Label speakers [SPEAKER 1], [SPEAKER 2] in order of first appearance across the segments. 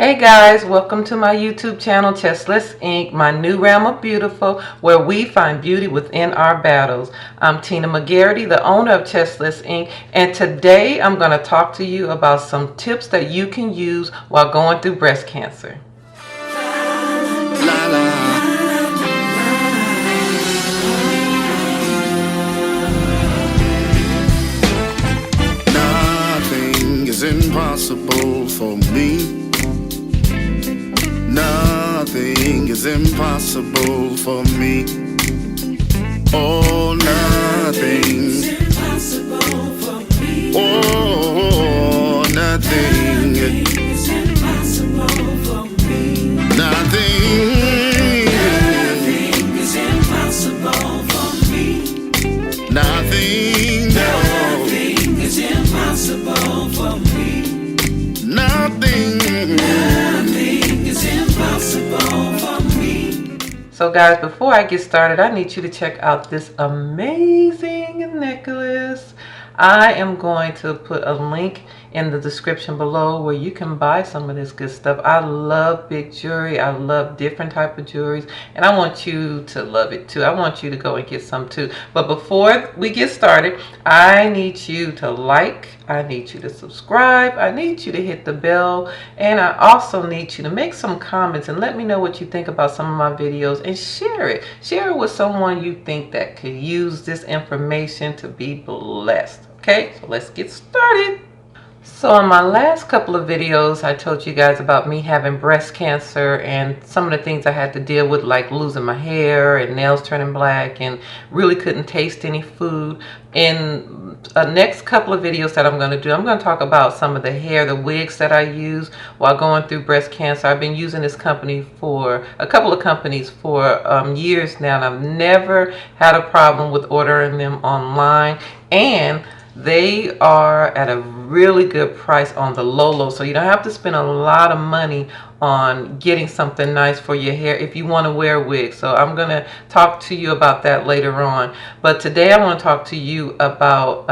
[SPEAKER 1] Hey guys, welcome to my YouTube channel, Chestless Inc., my new realm of beautiful, where we find beauty within our battles. I'm Tina McGarity, the owner of Chestless Inc., and today I'm going to talk to you about some tips that you can use while going through breast cancer.
[SPEAKER 2] Nothing is impossible for me. Nothing is impossible for me. Oh, nothing is impossible for me. Oh, nothing is impossible for me. Nothing is impossible for me. Nothing is impossible for me. Nothing is impossible for me.
[SPEAKER 1] So guys, before I get started, I need you to check out this amazing necklace. I am going to put a link in the description below where you can buy some of this good stuff. I love big jewelry. I love different type of jewelries, and I want you to love it too. I want you to go and get some too. But before we get started, I need you to like, I need you to subscribe, I need you to hit the bell, and I also need you to make some comments and let me know what you think about some of my videos, and share it. Share it with someone you think that could use this information to be blessed. Okay, so let's get started. So in my last couple of videos, I told you guys about me having breast cancer and some of the things I had to deal with, like losing my hair and nails turning black and really couldn't taste any food. In the next couple of videos that I'm going to do, I'm going to talk about some of the hair, the wigs that I use while going through breast cancer. I've been using this company for a couple of companies for years now, and I've never had a problem with ordering them online, and they are at a really good price on the low, so you don't have to spend a lot of money on getting something nice for your hair if you want to wear wigs. So I'm going to talk to you about that later on. But today I want to talk to you about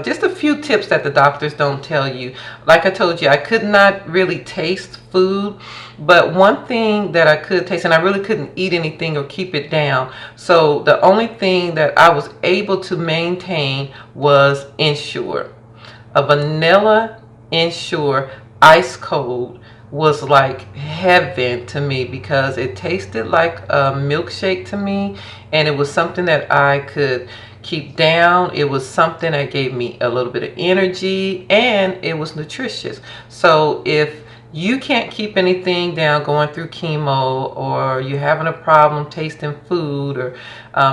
[SPEAKER 1] just a few tips that the doctors don't tell you. Like I told you, I could not really taste food, but one thing that I could taste, and I really couldn't eat anything or keep it down. So the only thing that I was able to maintain was Ensure. A vanilla Ensure ice cold was like heaven to me because it tasted like a milkshake to me, and it was something that I could keep down. It was something that gave me a little bit of energy, and it was nutritious. So if you can't keep anything down going through chemo, or you're having a problem tasting food, or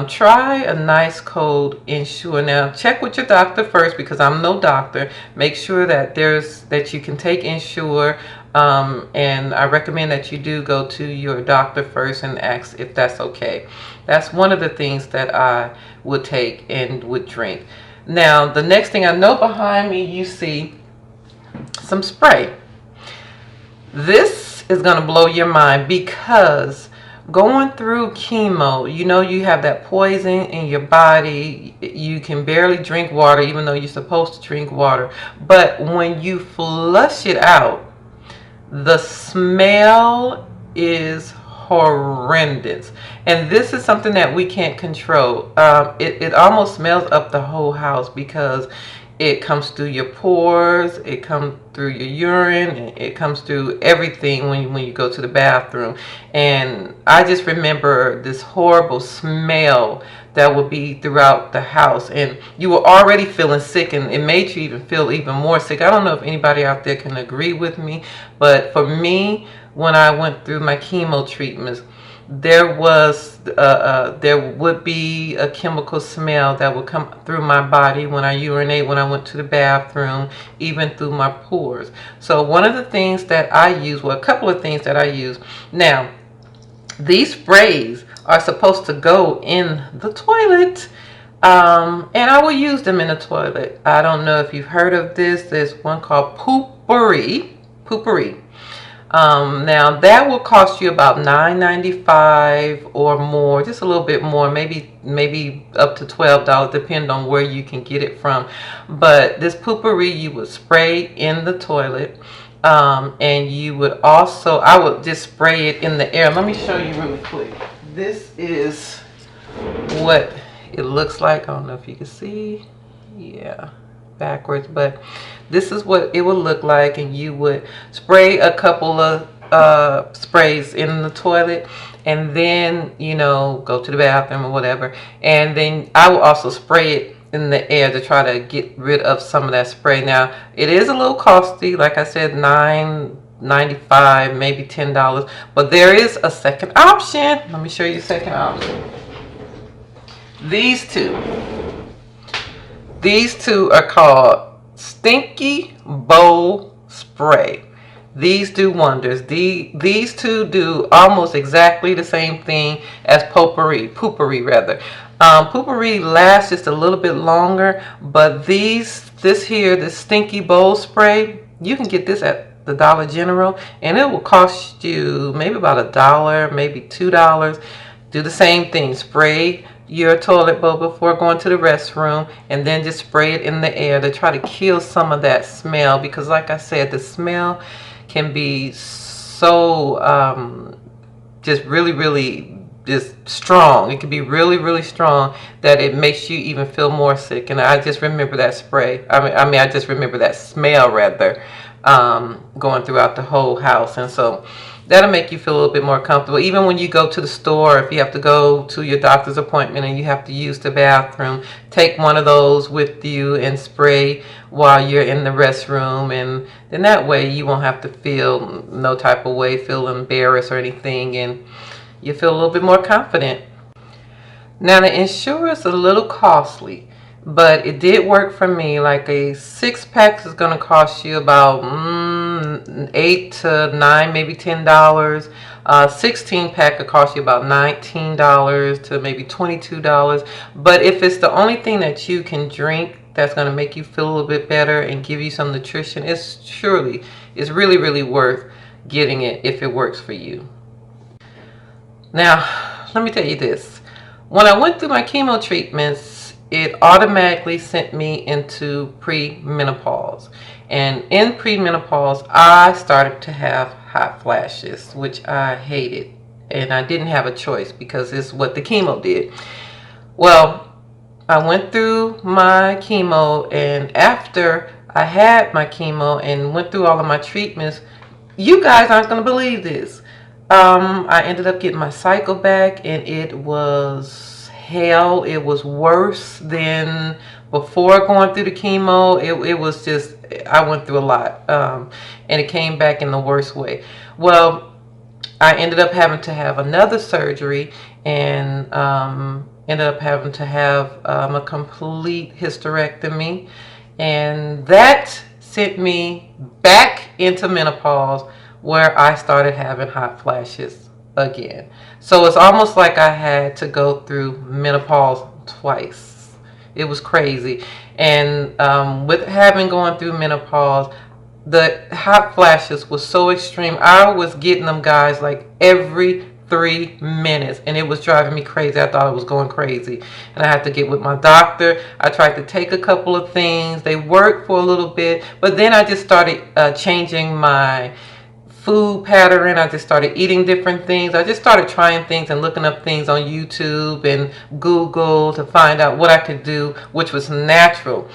[SPEAKER 1] try a nice cold Ensure. Now check with your doctor first, because I'm no doctor. Make sure that that you can take Ensure, and I recommend that you do go to your doctor first and ask if that's okay. That's one of the things that I would take and would drink. Now the next thing, I know behind me you see some spray. This is going to blow your mind, because going through chemo, you know, you have that poison in your body. You can barely drink water, even though you're supposed to drink water. But when you flush it out, the smell is horrendous, and this is something that we can't control. It almost smells up the whole house, because it comes through your pores, it comes through your urine, it comes through everything when you go to the bathroom. And I just remember this horrible smell that would be throughout the house, and you were already feeling sick, and it made you even feel even more sick. I don't know if anybody out there can agree with me, but for me, when I went through my chemo treatments, there would be a chemical smell that would come through my body when I urinate, when I went to the bathroom, even through my pores. So one of the things that I use, well, a couple of things that I use. Now, these sprays are supposed to go in the toilet, and I will use them in the toilet. I don't know if you've heard of this. There's one called Poopery. Now that will cost you about $9.95 or more, just a little bit more, maybe up to $12, depending on where you can get it from. But this poopery you would spray in the toilet, And you would also, I would just spray it in the air. Let me show you really quick. This is what it looks like. I don't know if you can see. Yeah, backwards, but this is what it would look like. And you would spray a couple of sprays in the toilet, and then, you know, go to the bathroom or whatever. And then I will also spray it in the air to try to get rid of some of that spray. Now, it is a little costly, like I said, $9.95, maybe $10, but there is a second option. Let me show you the second option. These two are called Stinky Bowl Spray. These do wonders. These two do almost exactly the same thing as poopery rather. Poopery lasts just a little bit longer, but this Stinky Bowl Spray, you can get this at the Dollar General, and it will cost you maybe about $1, maybe $2. Do the same thing. Spray your toilet bowl before going to the restroom, and then just spray it in the air to try to kill some of that smell, because like I said, the smell can be so just really just strong. It can be really strong that it makes you even feel more sick. And I just remember that spray. I just remember that smell rather, going throughout the whole house. And so that'll make you feel a little bit more comfortable. Even when you go to the store, if you have to go to your doctor's appointment and you have to use the bathroom, take one of those with you and spray while you're in the restroom. And then that way you won't have to feel no type of way, feel embarrassed or anything, and you feel a little bit more confident. Now, the insurance is a little costly, but it did work for me. Like a 6-pack is going to cost you about $8 to $9, maybe $10. 16-pack could cost you about $19 to maybe $22. But if it's the only thing that you can drink that's going to make you feel a little bit better and give you some nutrition, it's really worth getting it if it works for you. Now, let me tell you this. When I went through my chemo treatments, it automatically sent me into premenopause. And in premenopause, I started to have hot flashes, which I hated. And I didn't have a choice because it's what the chemo did. Well, I went through my chemo, and after I had my chemo and went through all of my treatments, you guys aren't going to believe this. I ended up getting my cycle back, and it was hell. It was worse than before going through the chemo. It was just, I went through a lot, and it came back in the worst way. Well, I ended up having to have another surgery, and ended up having to have a complete hysterectomy, and that sent me back into menopause, where I started having hot flashes again. So it's almost like I had to go through menopause twice. It was crazy. And with having gone through menopause, the hot flashes was so extreme. I was getting them, guys, like every 3 minutes, and it was driving me crazy. I thought I was going crazy, and I had to get with my doctor. I tried to take a couple of things. They worked for a little bit, but then I just started changing my food pattern. I just started eating different things. I just started trying things and looking up things on YouTube and Google to find out what I could do, which was natural,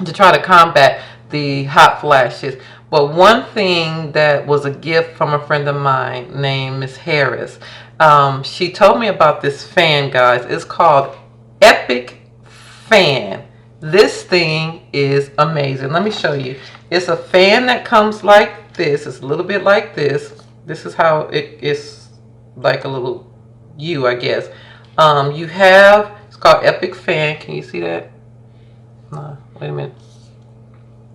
[SPEAKER 1] to try to combat the hot flashes. But one thing that was a gift from a friend of mine named Miss Harris, she told me about this fan, guys. It's called Epic Fan. This thing is amazing. Let me show you. It's a fan that comes like this. It's a little bit like this. This is how it is, like a little U, I guess. You have, it's called Epic Fan. Can you see that? No, wait a minute.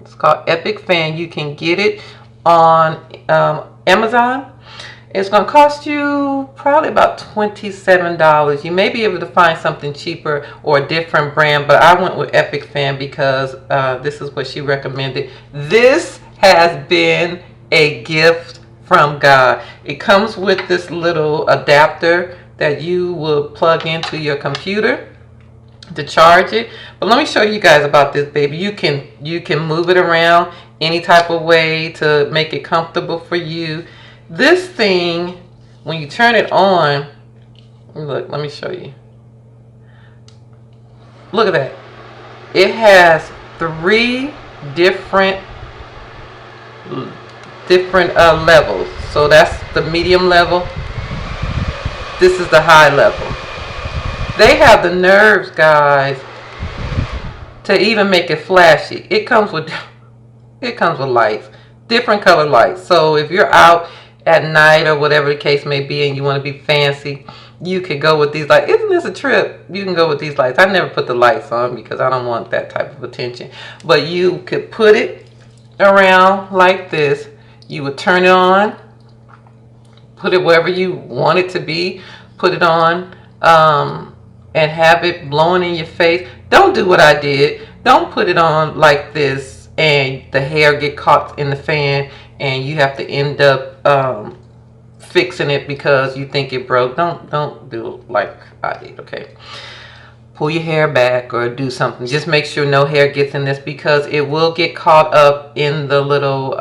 [SPEAKER 1] It's called Epic Fan. You can get it on Amazon. It's going to cost you probably about $27. You may be able to find something cheaper or a different brand, but I went with Epic Fan because this is what she recommended. This has been a gift from God. It comes with this little adapter that you will plug into your computer to charge it. But let me show you guys about this baby. You can move it around any type of way to make it comfortable for you. This thing, when you turn it on, look, let me show you. Look at that. It has 3 different levels. So that's the medium level. This is the high level. They have the nerves, guys, to even make it flashy. It comes with lights, different color lights. So if you're out at night or whatever the case may be and you want to be fancy, you could go with these lights. Isn't this a trip? You can go with these lights. I never put the lights on because I don't want that type of attention. But you could put it around like this. You would turn it on, put it wherever you want it to be, put it on, and have it blowing in your face. Don't do what I did. Don't put it on like this and the hair get caught in the fan and you have to end up fixing it because you think it broke. Don't do it like I did, okay? Pull your hair back or do something. Just make sure no hair gets in this because it will get caught up in the little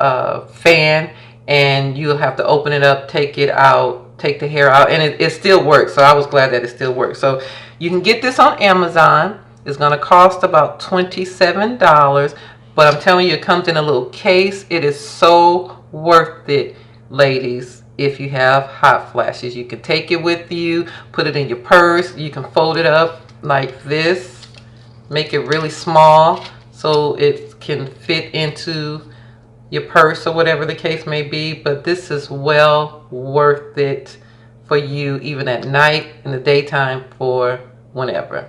[SPEAKER 1] fan and you'll have to open it up, take it out, take the hair out, and it still works. So I was glad that it still works. So you can get this on Amazon. It's going to cost about $27, but I'm telling you, it comes in a little case. It is so worth it, ladies. If you have hot flashes, you can take it with you, put it in your purse. You can fold it up like this, make it really small so it can fit into your purse or whatever the case may be. But this is well worth it for you, even at night, in the daytime, for whenever.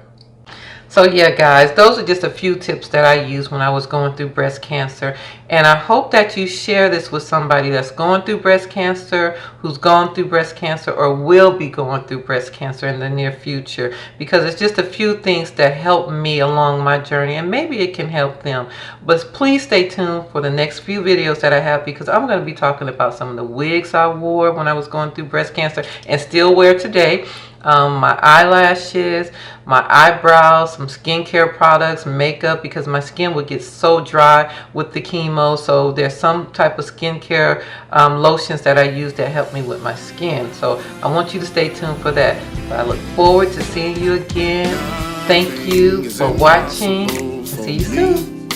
[SPEAKER 1] So yeah, guys, those are just a few tips that I used when I was going through breast cancer. And I hope that you share this with somebody that's going through breast cancer, who's gone through breast cancer, or will be going through breast cancer in the near future. Because it's just a few things that helped me along my journey, and maybe it can help them. But please stay tuned for the next few videos that I have, because I'm going to be talking about some of the wigs I wore when I was going through breast cancer and still wear today. My eyelashes, my eyebrows, some skincare products, makeup, because my skin would get so dry with the chemo. So there's some type of skincare lotions that I use that help me with my skin. So I want you to stay tuned for that. I look forward to seeing you again. Thank you for watching, and see you soon.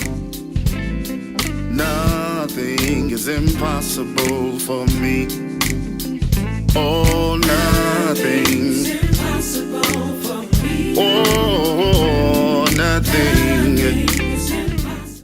[SPEAKER 2] Nothing is impossible for me. Oh, nothing's impossible for me. Oh, nothing.